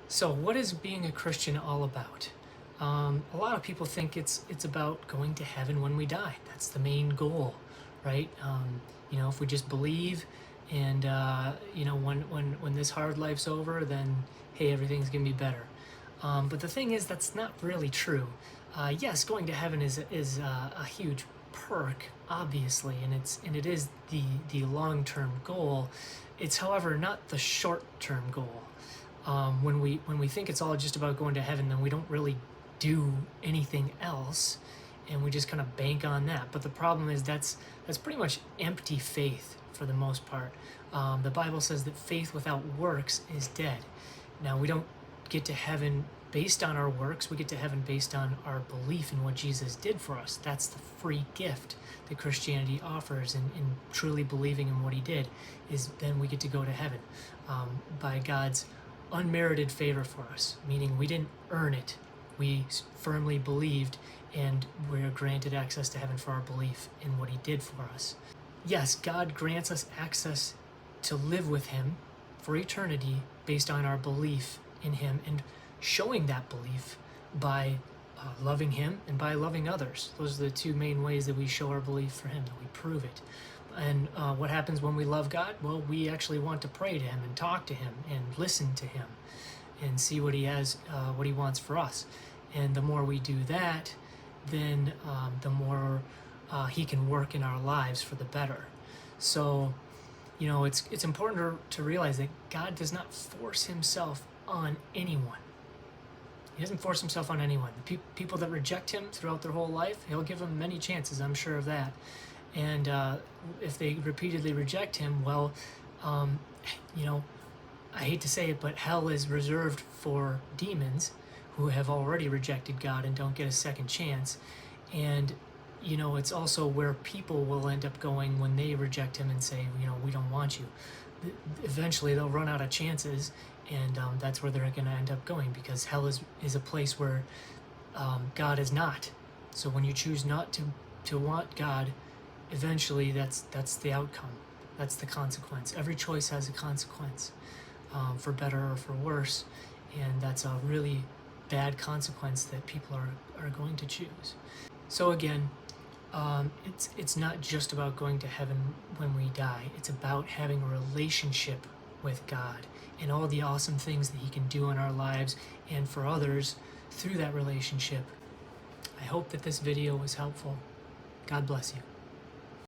So, what is being a Christian all about? A lot of people think it's about going to heaven when we die. That's the main goal, right? If we just believe, and when this hard life's over, then hey, everything's gonna be better. But the thing is, that's not really true. Yes, going to heaven is a huge perk, obviously, and it is the long term goal. It's, however, not the short term goal. When we think it's all just about going to heaven, then we don't really do anything else, and we just kind of bank on that. But the problem is that's pretty much empty faith for the most part. The Bible says that faith without works is dead. Now, we don't get to heaven based on our works. We get to heaven based on our belief in what Jesus did for us. That's the free gift that Christianity offers, and in truly believing in what he did, is then we get to go to heaven by God's unmerited favor for us, meaning we didn't earn it. We firmly believed, and we're granted access to heaven for our belief in what he did for us. Yes, God grants us access to live with him for eternity based on our belief in him, and showing that belief by loving him and by loving others. Those are the two main ways that we show our belief for him, that we prove it. And what happens when we love God? Well, we actually want to pray to him and talk to him and listen to him and see what he has, what he wants for us. And the more we do that, then the more he can work in our lives for the better. So, it's important to realize that God does not force himself on anyone. He doesn't force himself on anyone. The people that reject him throughout their whole life, he'll give them many chances, I'm sure of that. And if they repeatedly reject him, well, I hate to say it, but hell is reserved for demons who have already rejected God and don't get a second chance. And, it's also where people will end up going when they reject him and say, we don't want you. Eventually they'll run out of chances, and that's where they're going to end up going, because hell is a place where God is not. So when you choose not to want God, eventually that's the outcome. That's the consequence. Every choice has a consequence, for better or for worse, and that's a really bad consequence that people are going to choose. So again, it's not just about going to heaven when we die. It's about having a relationship with God and all the awesome things that he can do in our lives and for others through that relationship. I hope that this video was helpful. God bless you.